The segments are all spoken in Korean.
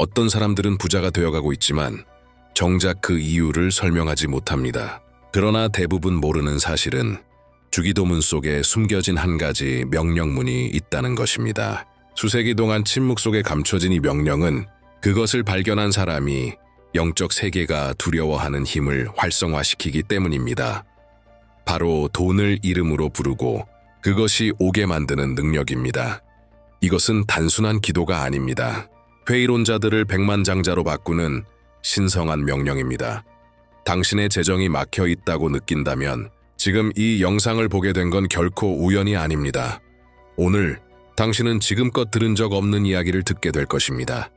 어떤 사람들은 부자가 되어가고 있지만 정작 그 이유를 설명하지 못합니다. 그러나 대부분 모르는 사실은 주기도문 속에 숨겨진 한 가지 명령문이 있다는 것입니다. 수세기 동안 침묵 속에 감춰진 이 명령은 그것을 발견한 사람이 영적 세계가 두려워하는 힘을 활성화시키기 때문입니다. 바로 돈을 이름으로 부르고 그것이 오게 만드는 능력입니다. 이것은 단순한 기도가 아닙니다. 회의론자들을 백만장자로 바꾸는 신성한 명령입니다. 당신의 재정이 막혀 있다고 느낀다면 지금 이 영상을 보게 된 건 결코 우연이 아닙니다. 오늘 당신은 지금껏 들은 적 없는 이야기를 듣게 될 것입니다.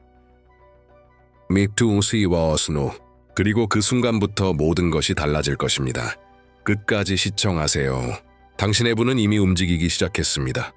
그리고 그 순간부터 모든 것이 달라질 것입니다. 끝까지 시청하세요. 당신의 분은 이미 움직이기 시작했습니다.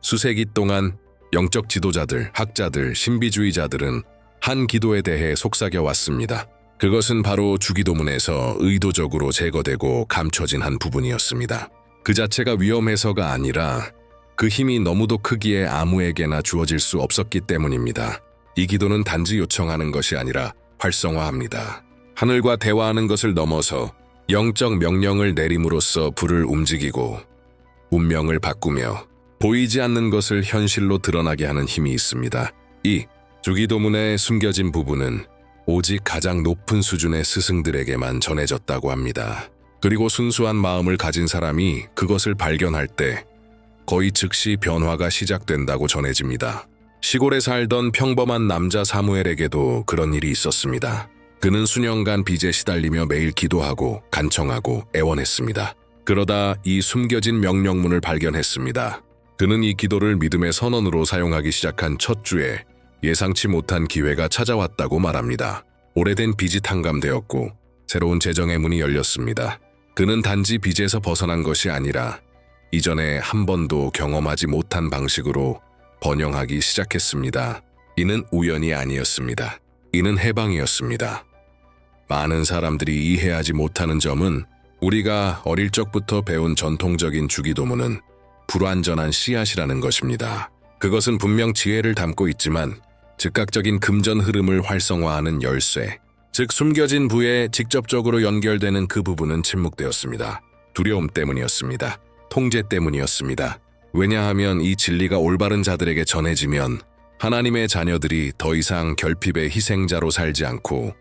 수세기 동안 영적 지도자들, 학자들, 신비주의자들은 한 기도에 대해 속삭여왔습니다. 그것은 바로 주기도문에서 의도적으로 제거되고 감춰진 한 부분이었습니다. 그 자체가 위험해서가 아니라 그 힘이 너무도 크기에 아무에게나 주어질 수 없었기 때문입니다. 이 기도는 단지 요청하는 것이 아니라 활성화합니다. 하늘과 대화하는 것을 넘어서 영적 명령을 내림으로써 불을 움직이고 운명을 바꾸며 보이지 않는 것을 현실로 드러나게 하는 힘이 있습니다. 이 주기도문의 숨겨진 부분은 오직 가장 높은 수준의 스승들에게만 전해졌다고 합니다. 그리고 순수한 마음을 가진 사람이 그것을 발견할 때 거의 즉시 변화가 시작된다고 전해집니다. 시골에 살던 평범한 남자 사무엘에게도 그런 일이 있었습니다. 그는 수년간 빚에 시달리며 매일 기도하고 간청하고 애원했습니다. 그러다 이 숨겨진 명령문을 발견했습니다. 그는 이 기도를 믿음의 선언으로 사용하기 시작한 첫 주에 예상치 못한 기회가 찾아왔다고 말합니다. 오래된 빚이 탕감되었고 새로운 재정의 문이 열렸습니다. 그는 단지 빚에서 벗어난 것이 아니라 이전에 한 번도 경험하지 못한 방식으로 번영하기 시작했습니다. 이는 우연이 아니었습니다. 이는 해방이었습니다. 많은 사람들이 이해하지 못하는 점은 우리가 어릴 적부터 배운 전통적인 주기도문은 불완전한 씨앗이라는 것입니다. 그것은 분명 지혜를 담고 있지만 즉각적인 금전 흐름을 활성화하는 열쇠, 즉 숨겨진 부에 직접적으로 연결되는 그 부분은 침묵되었습니다. 두려움 때문이었습니다. 통제 때문이었습니다. 왜냐하면 이 진리가 올바른 자들에게 전해지면 하나님의 자녀들이 더 이상 결핍의 희생자로 살지 않고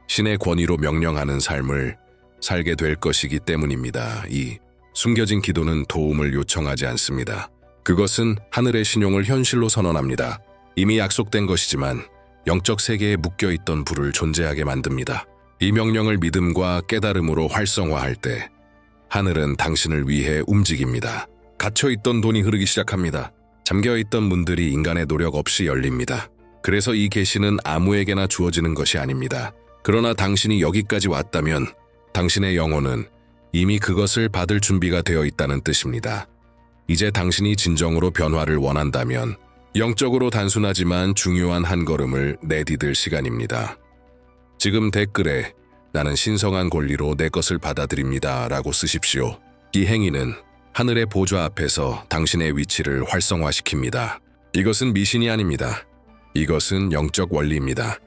신의 권위로 명령하는 삶을 살게 될 것이기 때문입니다. 이 숨겨진 기도는 도움을 요청하지 않습니다. 그것은 하늘의 신용을 현실로 선언합니다. 이미 약속된 것이지만 영적 세계에 묶여있던 불을 존재하게 만듭니다. 이 명령을 믿음과 깨달음으로 활성화할 때 하늘은 당신을 위해 움직입니다. 갇혀있던 돈이 흐르기 시작합니다. 잠겨있던 문들이 인간의 노력 없이 열립니다. 그래서 이 계시는 아무에게나 주어지는 것이 아닙니다. 그러나 당신이 여기까지 왔다면 당신의 영혼은 이미 그것을 받을 준비가 되어 있다는 뜻입니다. 이제 당신이 진정으로 변화를 원한다면 영적으로 단순하지만 중요한 한 걸음을 내디딜 시간입니다. 지금 댓글에 나는 신성한 권리로 내 것을 받아들입니다 라고 쓰십시오. 이 행위는 하늘의 보좌 앞에서 당신의 위치를 활성화시킵니다. 이것은 미신이 아닙니다. 이것은 영적 원리입니다.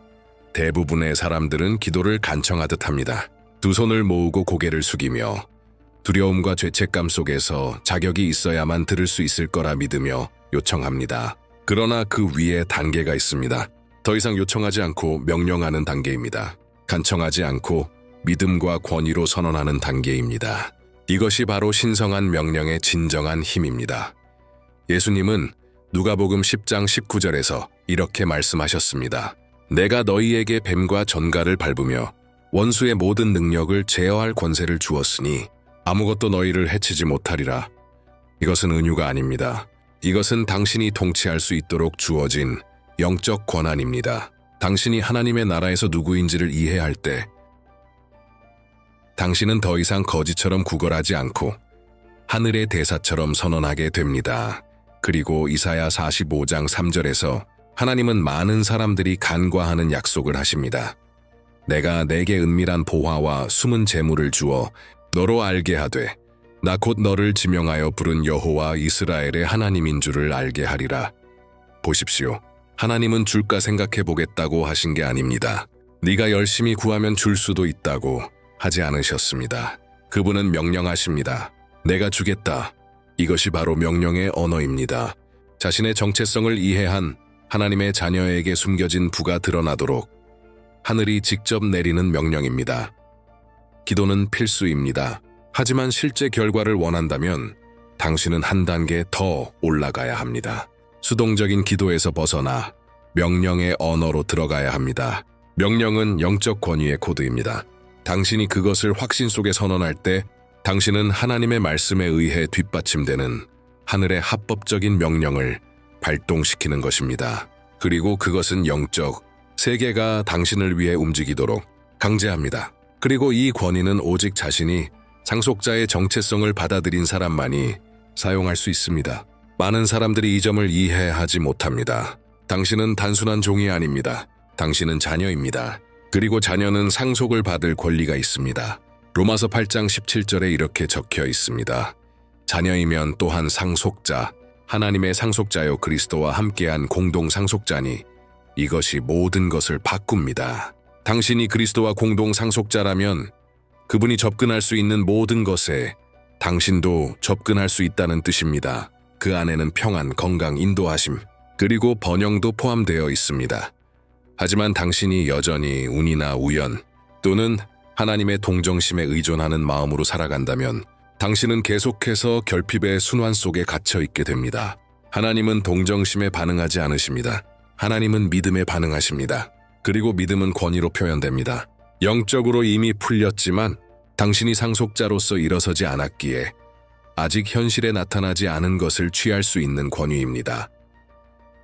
대부분의 사람들은 기도를 간청하듯 합니다. 두 손을 모으고 고개를 숙이며 두려움과 죄책감 속에서 자격이 있어야만 들을 수 있을 거라 믿으며 요청합니다. 그러나 그 위에 단계가 있습니다. 더 이상 요청하지 않고 명령하는 단계입니다. 간청하지 않고 믿음과 권위로 선언하는 단계입니다. 이것이 바로 신성한 명령의 진정한 힘입니다. 예수님은 누가복음 10장 19절에서 이렇게 말씀하셨습니다. 내가 너희에게 뱀과 전갈을 밟으며 원수의 모든 능력을 제어할 권세를 주었으니 아무것도 너희를 해치지 못하리라. 이것은 은유가 아닙니다. 이것은 당신이 통치할 수 있도록 주어진 영적 권한입니다. 당신이 하나님의 나라에서 누구인지를 이해할 때 당신은 더 이상 거지처럼 구걸하지 않고 하늘의 대사처럼 선언하게 됩니다. 그리고 이사야 45장 3절에서 하나님은 많은 사람들이 간과하는 약속을 하십니다. 내가 내게 은밀한 보화와 숨은 재물을 주어 너로 알게 하되 나 곧 너를 지명하여 부른 여호와 이스라엘의 하나님인 줄을 알게 하리라. 보십시오. 하나님은 줄까 생각해 보겠다고 하신 게 아닙니다. 네가 열심히 구하면 줄 수도 있다고 하지 않으셨습니다. 그분은 명령하십니다. 내가 주겠다. 이것이 바로 명령의 언어입니다. 자신의 정체성을 이해한 하나님의 자녀에게 숨겨진 부가 드러나도록 하늘이 직접 내리는 명령입니다. 기도는 필수입니다. 하지만 실제 결과를 원한다면 당신은 한 단계 더 올라가야 합니다. 수동적인 기도에서 벗어나 명령의 언어로 들어가야 합니다. 명령은 영적 권위의 코드입니다. 당신이 그것을 확신 속에 선언할 때 당신은 하나님의 말씀에 의해 뒷받침되는 하늘의 합법적인 명령을 발동시키는 것입니다. 그리고 그것은 영적 세계가 당신을 위해 움직이도록 강제합니다. 그리고 이 권위는 오직 자신이 상속자의 정체성을 받아들인 사람만이 사용할 수 있습니다. 많은 사람들이 이 점을 이해하지 못합니다. 당신은 단순한 종이 아닙니다. 당신은 자녀입니다. 그리고 자녀는 상속을 받을 권리가 있습니다. 로마서 8장 17절에 이렇게 적혀 있습니다. 자녀이면 또한 상속자, 하나님의 상속자요 그리스도와 함께한 공동 상속자니 이것이 모든 것을 바꿉니다. 당신이 그리스도와 공동 상속자라면 그분이 접근할 수 있는 모든 것에 당신도 접근할 수 있다는 뜻입니다. 그 안에는 평안, 건강, 인도하심, 그리고 번영도 포함되어 있습니다. 하지만 당신이 여전히 운이나 우연 또는 하나님의 동정심에 의존하는 마음으로 살아간다면 당신은 계속해서 결핍의 순환 속에 갇혀 있게 됩니다. 하나님은 동정심에 반응하지 않으십니다. 하나님은 믿음에 반응하십니다. 그리고 믿음은 권위로 표현됩니다. 영적으로 이미 풀렸지만 당신이 상속자로서 일어서지 않았기에 아직 현실에 나타나지 않은 것을 취할 수 있는 권위입니다.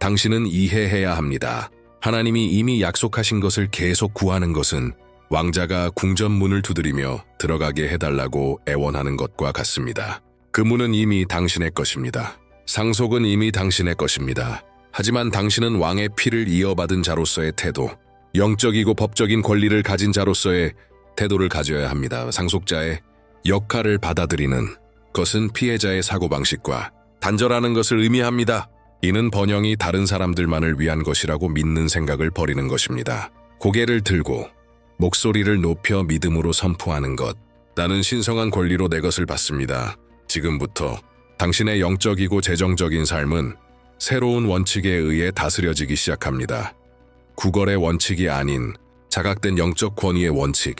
당신은 이해해야 합니다. 하나님이 이미 약속하신 것을 계속 구하는 것은 왕자가 궁전문을 두드리며 들어가게 해달라고 애원하는 것과 같습니다. 그 문은 이미 당신의 것입니다. 상속은 이미 당신의 것입니다. 하지만 당신은 왕의 피를 이어받은 자로서의 태도, 영적이고 법적인 권리를 가진 자로서의 태도를 가져야 합니다. 상속자의 역할을 받아들이는 것은 피해자의 사고방식과 단절하는 것을 의미합니다. 이는 번영이 다른 사람들만을 위한 것이라고 믿는 생각을 버리는 것입니다. 고개를 들고 목소리를 높여 믿음으로 선포하는 것. 나는 신성한 권리로 내 것을 받습니다. 지금부터 당신의 영적이고 재정적인 삶은 새로운 원칙에 의해 다스려지기 시작합니다. 구걸의 원칙이 아닌 자각된 영적 권위의 원칙,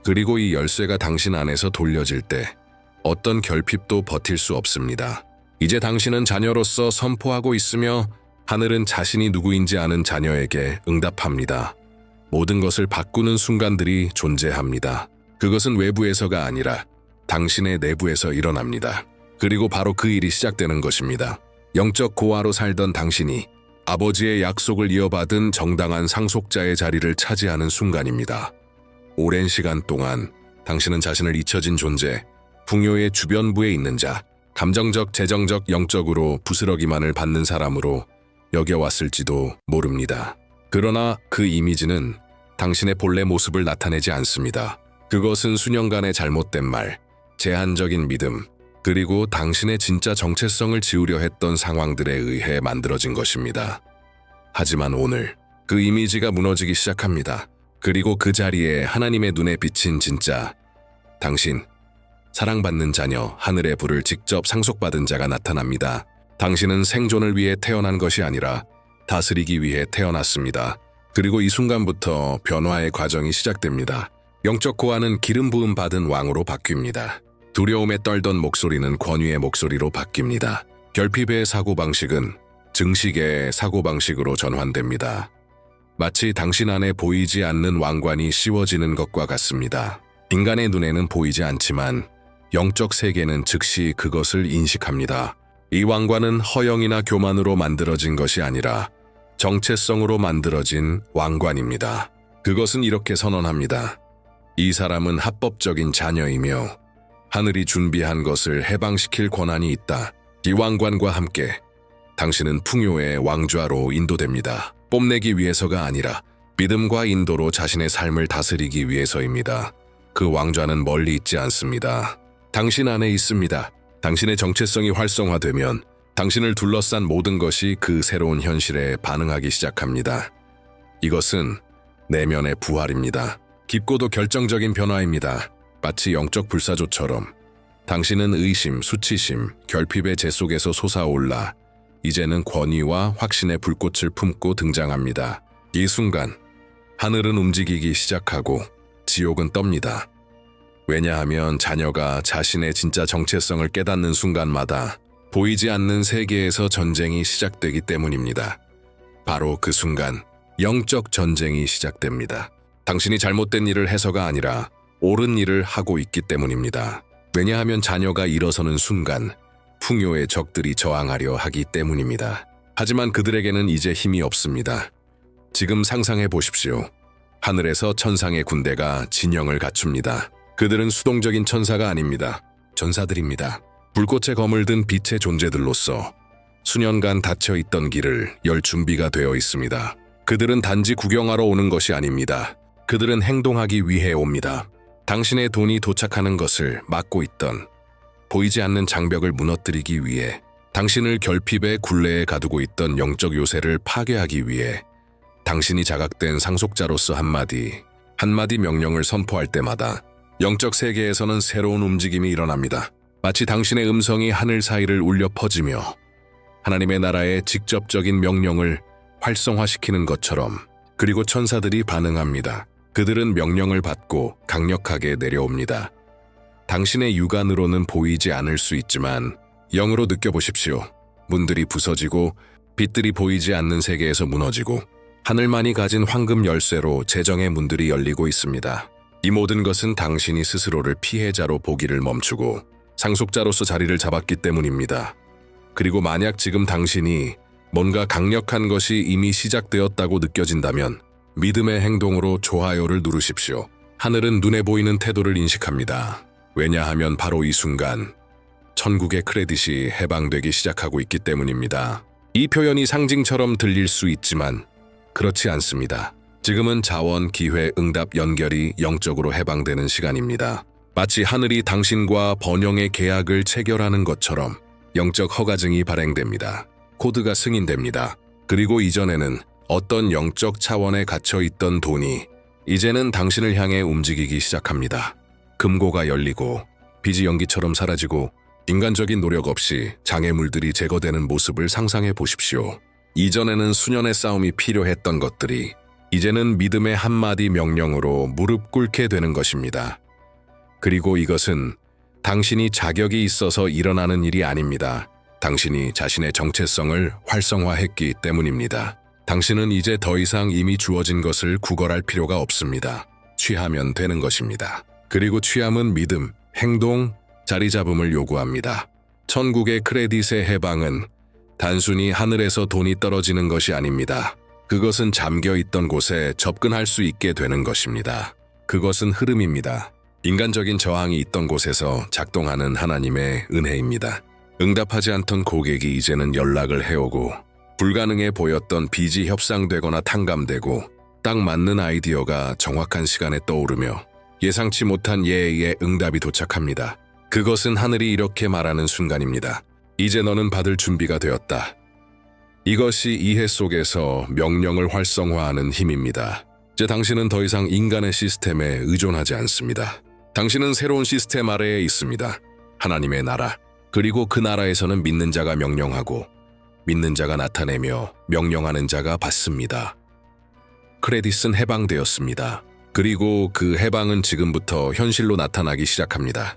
그리고 이 열쇠가 당신 안에서 돌려질 때 어떤 결핍도 버틸 수 없습니다. 이제 당신은 자녀로서 선포하고 있으며 하늘은 자신이 누구인지 아는 자녀에게 응답합니다. 모든 것을 바꾸는 순간들이 존재합니다. 그것은 외부에서가 아니라 당신의 내부에서 일어납니다. 그리고 바로 그 일이 시작되는 것입니다. 영적 고아로 살던 당신이 아버지의 약속을 이어받은 정당한 상속자의 자리를 차지하는 순간입니다. 오랜 시간 동안 당신은 자신을 잊혀진 존재, 풍요의 주변부에 있는 자, 감정적, 재정적, 영적으로 부스러기만을 받는 사람으로 여겨왔을지도 모릅니다. 그러나 그 이미지는 당신의 본래 모습을 나타내지 않습니다. 그것은 수년간의 잘못된 말, 제한적인 믿음, 그리고 당신의 진짜 정체성을 지우려 했던 상황들에 의해 만들어진 것입니다. 하지만 오늘 그 이미지가 무너지기 시작합니다. 그리고 그 자리에 하나님의 눈에 비친 진짜 당신, 사랑받는 자녀, 하늘의 불을 직접 상속받은 자가 나타납니다. 당신은 생존을 위해 태어난 것이 아니라 다스리기 위해 태어났습니다. 그리고 이 순간부터 변화의 과정이 시작됩니다. 영적 고아는 기름 부음 받은 왕으로 바뀝니다. 두려움에 떨던 목소리는 권위의 목소리로 바뀝니다. 결핍의 사고방식은 증식의 사고방식으로 전환됩니다. 마치 당신 안에 보이지 않는 왕관이 씌워지는 것과 같습니다. 인간의 눈에는 보이지 않지만 영적 세계는 즉시 그것을 인식합니다. 이 왕관은 허영이나 교만으로 만들어진 것이 아니라 정체성으로 만들어진 왕관입니다. 그것은 이렇게 선언합니다. 이 사람은 합법적인 자녀이며 하늘이 준비한 것을 해방시킬 권한이 있다. 이 왕관과 함께 당신은 풍요의 왕좌로 인도됩니다. 뽐내기 위해서가 아니라 믿음과 인도로 자신의 삶을 다스리기 위해서입니다. 그 왕좌는 멀리 있지 않습니다. 당신 안에 있습니다. 당신의 정체성이 활성화되면 당신을 둘러싼 모든 것이 그 새로운 현실에 반응하기 시작합니다. 이것은 내면의 부활입니다. 깊고도 결정적인 변화입니다. 마치 영적 불사조처럼 당신은 의심, 수치심, 결핍의 재 속에서 솟아올라 이제는 권위와 확신의 불꽃을 품고 등장합니다. 이 순간 하늘은 움직이기 시작하고 지옥은 떱니다. 왜냐하면 자녀가 자신의 진짜 정체성을 깨닫는 순간마다 보이지 않는 세계에서 전쟁이 시작되기 때문입니다. 바로 그 순간 영적 전쟁이 시작됩니다. 당신이 잘못된 일을 해서가 아니라 옳은 일을 하고 있기 때문입니다. 왜냐하면 자녀가 일어서는 순간 풍요의 적들이 저항하려 하기 때문입니다. 하지만 그들에게는 이제 힘이 없습니다. 지금 상상해 보십시오. 하늘에서 천상의 군대가 진영을 갖춥니다. 그들은 수동적인 천사가 아닙니다. 전사들입니다. 불꽃의 검을 든 빛의 존재들로서 수년간 닫혀있던 길을 열 준비가 되어 있습니다. 그들은 단지 구경하러 오는 것이 아닙니다. 그들은 행동하기 위해 옵니다. 당신의 돈이 도착하는 것을 막고 있던 보이지 않는 장벽을 무너뜨리기 위해, 당신을 결핍의 굴레에 가두고 있던 영적 요새를 파괴하기 위해 당신이 자각된 상속자로서 한마디 명령을 선포할 때마다 영적 세계에서는 새로운 움직임이 일어납니다. 마치 당신의 음성이 하늘 사이를 울려 퍼지며 하나님의 나라의 직접적인 명령을 활성화시키는 것처럼. 그리고 천사들이 반응합니다. 그들은 명령을 받고 강력하게 내려옵니다. 당신의 육안으로는 보이지 않을 수 있지만 영으로 느껴보십시오. 문들이 부서지고 빛들이 보이지 않는 세계에서 무너지고 하늘만이 가진 황금 열쇠로 재정의 문들이 열리고 있습니다. 이 모든 것은 당신이 스스로를 피해자로 보기를 멈추고 상속자로서 자리를 잡았기 때문입니다. 그리고 만약 지금 당신이 뭔가 강력한 것이 이미 시작되었다고 느껴진다면 믿음의 행동으로 좋아요를 누르십시오. 하늘은 눈에 보이는 태도를 인식합니다. 왜냐하면 바로 이 순간 천국의 크레딧이 해방되기 시작하고 있기 때문입니다. 이 표현이 상징처럼 들릴 수 있지만 그렇지 않습니다. 지금은 자원, 기회, 응답, 연결이 영적으로 해방되는 시간입니다. 마치 하늘이 당신과 번영의 계약을 체결하는 것처럼 영적 허가증이 발행됩니다. 코드가 승인됩니다. 그리고 이전에는 어떤 영적 차원에 갇혀있던 돈이 이제는 당신을 향해 움직이기 시작합니다. 금고가 열리고 빚이 연기처럼 사라지고 인간적인 노력 없이 장애물들이 제거되는 모습을 상상해 보십시오. 이전에는 수년의 싸움이 필요했던 것들이 이제는 믿음의 한마디 명령으로 무릎 꿇게 되는 것입니다. 그리고 이것은 당신이 자격이 있어서 일어나는 일이 아닙니다. 당신이 자신의 정체성을 활성화했기 때문입니다. 당신은 이제 더 이상 이미 주어진 것을 구걸할 필요가 없습니다. 취하면 되는 것입니다. 그리고 취함은 믿음, 행동, 자리 잡음을 요구합니다. 천국의 크레딧의 해방은 단순히 하늘에서 돈이 떨어지는 것이 아닙니다. 그것은 잠겨있던 곳에 접근할 수 있게 되는 것입니다. 그것은 흐름입니다. 인간적인 저항이 있던 곳에서 작동하는 하나님의 은혜입니다. 응답하지 않던 고객이 이제는 연락을 해오고 불가능해 보였던 빚이 협상되거나 탕감되고 딱 맞는 아이디어가 정확한 시간에 떠오르며 예상치 못한 예의 응답이 도착합니다. 그것은 하늘이 이렇게 말하는 순간입니다. 이제 너는 받을 준비가 되었다. 이것이 이해 속에서 명령을 활성화하는 힘입니다. 이제 당신은 더 이상 인간의 시스템에 의존하지 않습니다. 당신은 새로운 시스템 아래에 있습니다. 하나님의 나라. 그리고 그 나라에서는 믿는 자가 명령하고 믿는 자가 나타내며 명령하는 자가 받습니다. 크레딧은 해방되었습니다. 그리고 그 해방은 지금부터 현실로 나타나기 시작합니다.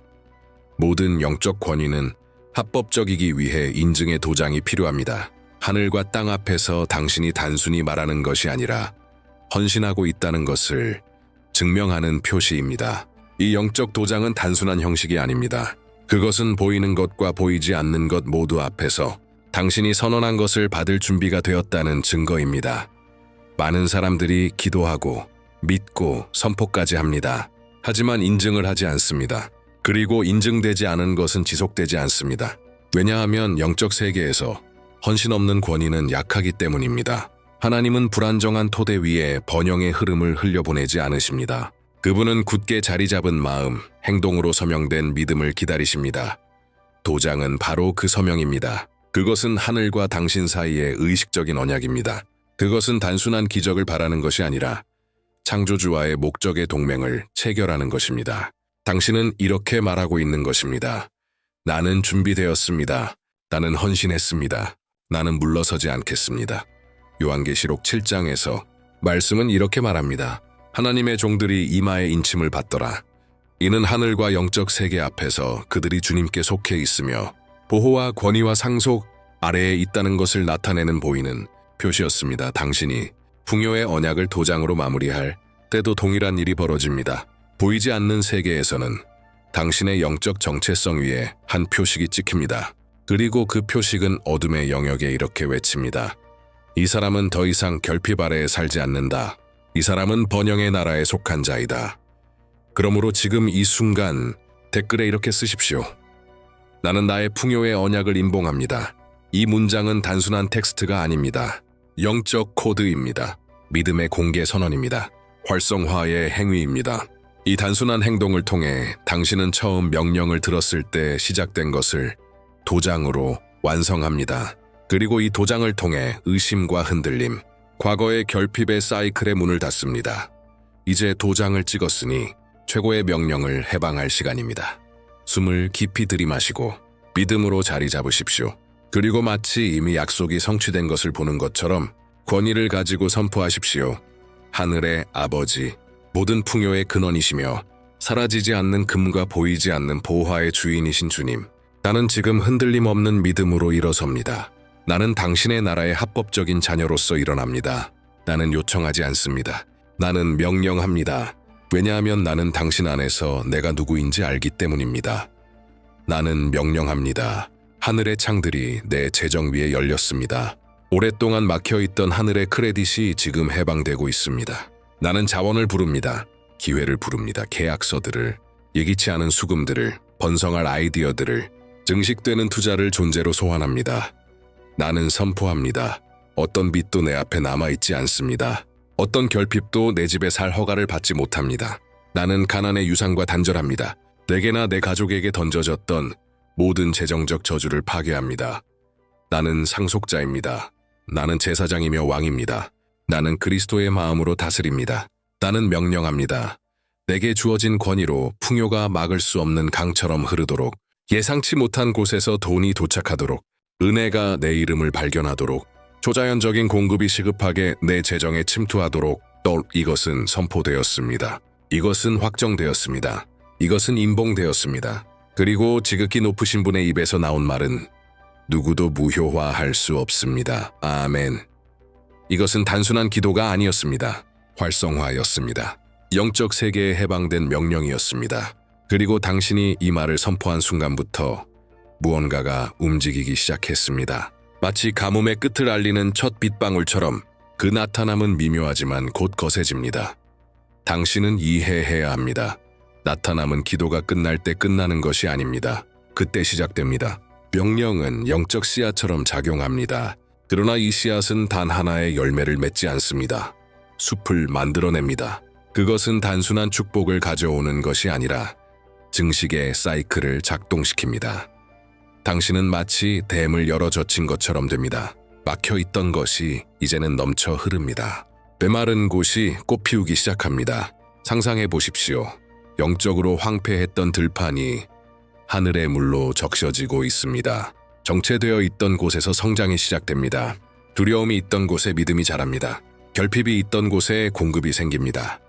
모든 영적 권위는 합법적이기 위해 인증의 도장이 필요합니다. 하늘과 땅 앞에서 당신이 단순히 말하는 것이 아니라 헌신하고 있다는 것을 증명하는 표시입니다. 이 영적 도장은 단순한 형식이 아닙니다. 그것은 보이는 것과 보이지 않는 것 모두 앞에서 당신이 선언한 것을 받을 준비가 되었다는 증거입니다. 많은 사람들이 기도하고 믿고 선포까지 합니다. 하지만 인증을 하지 않습니다. 그리고 인증되지 않은 것은 지속되지 않습니다. 왜냐하면 영적 세계에서 헌신 없는 권위는 약하기 때문입니다. 하나님은 불안정한 토대 위에 번영의 흐름을 흘려보내지 않으십니다. 그분은 굳게 자리 잡은 마음, 행동으로 서명된 믿음을 기다리십니다. 도장은 바로 그 서명입니다. 그것은 하늘과 당신 사이의 의식적인 언약입니다. 그것은 단순한 기적을 바라는 것이 아니라 창조주와의 목적의 동맹을 체결하는 것입니다. 당신은 이렇게 말하고 있는 것입니다. 나는 준비되었습니다. 나는 헌신했습니다. 나는 물러서지 않겠습니다. 요한계시록 7장에서 말씀은 이렇게 말합니다. 하나님의 종들이 이마에 인침을 받더라. 이는 하늘과 영적 세계 앞에서 그들이 주님께 속해 있으며 보호와 권위와 상속 아래에 있다는 것을 나타내는 보이는 표시였습니다. 당신이 풍요의 언약을 도장으로 마무리할 때도 동일한 일이 벌어집니다. 보이지 않는 세계에서는 당신의 영적 정체성 위에 한 표식이 찍힙니다. 그리고 그 표식은 어둠의 영역에 이렇게 외칩니다. 이 사람은 더 이상 결핍 아래에 살지 않는다. 이 사람은 번영의 나라에 속한 자이다. 그러므로 지금 이 순간 댓글에 이렇게 쓰십시오. 나는 나의 풍요의 언약을 임봉합니다. 이 문장은 단순한 텍스트가 아닙니다. 영적 코드입니다. 믿음의 공개 선언입니다. 활성화의 행위입니다. 이 단순한 행동을 통해 당신은 처음 명령을 들었을 때 시작된 것을 도장으로 완성합니다. 그리고 이 도장을 통해 의심과 흔들림, 과거의 결핍의 사이클의 문을 닫습니다. 이제 도장을 찍었으니 최고의 명령을 해방할 시간입니다. 숨을 깊이 들이마시고 믿음으로 자리 잡으십시오. 그리고 마치 이미 약속이 성취된 것을 보는 것처럼 권위를 가지고 선포하십시오. 하늘의 아버지, 모든 풍요의 근원이시며 사라지지 않는 금과 보이지 않는 보화의 주인이신 주님, 나는 지금 흔들림 없는 믿음으로 일어섭니다. 나는 당신의 나라의 합법적인 자녀로서 일어납니다. 나는 요청하지 않습니다. 나는 명령합니다. 왜냐하면 나는 당신 안에서 내가 누구인지 알기 때문입니다. 나는 명령합니다. 하늘의 창들이 내 재정 위에 열렸습니다. 오랫동안 막혀있던 하늘의 크레딧이 지금 해방되고 있습니다. 나는 자원을 부릅니다. 기회를 부릅니다. 계약서들을, 예기치 않은 수금들을, 번성할 아이디어들을, 증식되는 투자를 존재로 소환합니다. 나는 선포합니다. 어떤 빚도 내 앞에 남아있지 않습니다. 어떤 결핍도 내 집에 살 허가를 받지 못합니다. 나는 가난의 유산과 단절합니다. 내게나 내 가족에게 던져졌던 모든 재정적 저주를 파괴합니다. 나는 상속자입니다. 나는 제사장이며 왕입니다. 나는 그리스도의 마음으로 다스립니다. 나는 명령합니다. 내게 주어진 권위로 풍요가 막을 수 없는 강처럼 흐르도록, 예상치 못한 곳에서 돈이 도착하도록, 은혜가 내 이름을 발견하도록, 초자연적인 공급이 시급하게 내 재정에 침투하도록. 또 이것은 선포되었습니다. 이것은 확정되었습니다. 이것은 임봉되었습니다. 그리고 지극히 높으신 분의 입에서 나온 말은 누구도 무효화할 수 없습니다. 아멘. 이것은 단순한 기도가 아니었습니다. 활성화였습니다. 영적 세계에 해방된 명령이었습니다. 그리고 당신이 이 말을 선포한 순간부터 무언가가 움직이기 시작했습니다. 마치 가뭄의 끝을 알리는 첫 빗방울처럼 그 나타남은 미묘하지만 곧 거세집니다. 당신은 이해해야 합니다. 나타남은 기도가 끝날 때 끝나는 것이 아닙니다. 그때 시작됩니다. 명령은 영적 씨앗처럼 작용합니다. 그러나 이 씨앗은 단 하나의 열매를 맺지 않습니다. 숲을 만들어냅니다. 그것은 단순한 축복을 가져오는 것이 아니라 증식의 사이클을 작동시킵니다. 당신은 마치 댐을 열어 젖힌 것처럼 됩니다. 막혀있던 것이 이제는 넘쳐 흐릅니다. 메마른 곳이 꽃 피우기 시작합니다. 상상해 보십시오. 영적으로 황폐했던 들판이 하늘의 물로 적셔지고 있습니다. 정체되어 있던 곳에서 성장이 시작됩니다. 두려움이 있던 곳에 믿음이 자랍니다. 결핍이 있던 곳에 공급이 생깁니다.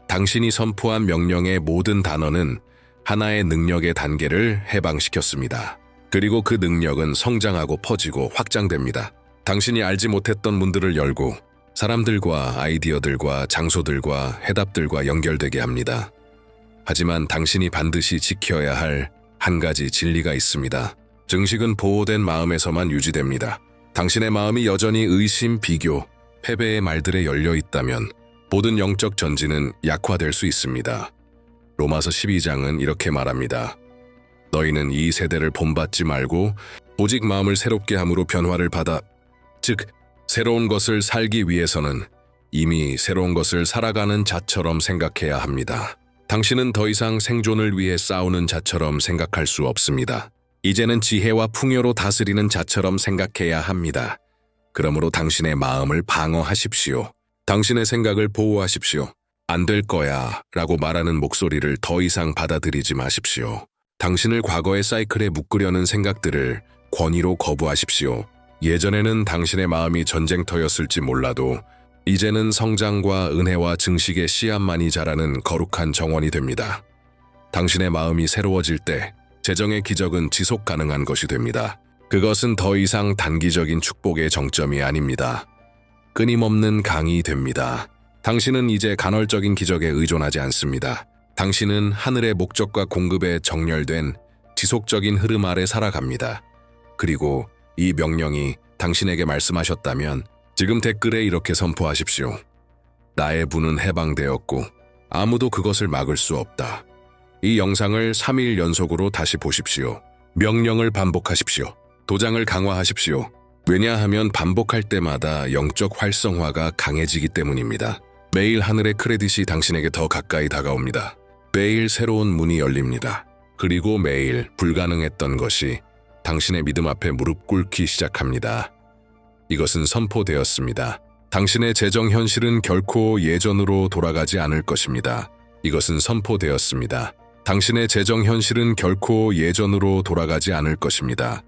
당신이 선포한 명령의 모든 단어는 하나의 능력의 단계를 해방시켰습니다. 그리고 그 능력은 성장하고 퍼지고 확장됩니다. 당신이 알지 못했던 문들을 열고 사람들과 아이디어들과 장소들과 해답들과 연결되게 합니다. 하지만 당신이 반드시 지켜야 할 한 가지 진리가 있습니다. 증식은 보호된 마음에서만 유지됩니다. 당신의 마음이 여전히 의심, 비교, 패배의 말들에 열려 있다면 모든 영적 전진은 약화될 수 있습니다. 로마서 12장은 이렇게 말합니다. 너희는 이 세대를 본받지 말고 오직 마음을 새롭게 함으로 변화를 받아, 즉 새로운 것을 살기 위해서는 이미 새로운 것을 살아가는 자처럼 생각해야 합니다. 당신은 더 이상 생존을 위해 싸우는 자처럼 생각할 수 없습니다. 이제는 지혜와 풍요로 다스리는 자처럼 생각해야 합니다. 그러므로 당신의 마음을 방어하십시오. 당신의 생각을 보호하십시오. 안 될 거야 라고 말하는 목소리를 더 이상 받아들이지 마십시오. 당신을 과거의 사이클에 묶으려는 생각들을 권위로 거부하십시오. 예전에는 당신의 마음이 전쟁터였을지 몰라도 이제는 성장과 은혜와 증식의 씨앗만이 자라는 거룩한 정원이 됩니다. 당신의 마음이 새로워질 때 재정의 기적은 지속 가능한 것이 됩니다. 그것은 더 이상 단기적인 축복의 정점이 아닙니다. 끊임없는 강이 됩니다. 당신은 이제 간헐적인 기적에 의존하지 않습니다. 당신은 하늘의 목적과 공급에 정렬된 지속적인 흐름 아래 살아갑니다. 그리고 이 명령이 당신에게 말씀하셨다면 지금 댓글에 이렇게 선포하십시오. 나의 분은 해방되었고 아무도 그것을 막을 수 없다. 이 영상을 3일 연속으로 다시 보십시오. 명령을 반복하십시오. 도장을 강화하십시오. 왜냐하면 반복할 때마다 영적 활성화가 강해지기 때문입니다. 매일 하늘의 크레딧이 당신에게 더 가까이 다가옵니다. 매일 새로운 문이 열립니다. 그리고 매일 불가능했던 것이 당신의 믿음 앞에 무릎 꿇기 시작합니다. 이것은 선포되었습니다. 당신의 재정 현실은 결코 예전으로 돌아가지 않을 것입니다. 이것은 선포되었습니다. 당신의 재정 현실은 결코 예전으로 돌아가지 않을 것입니다.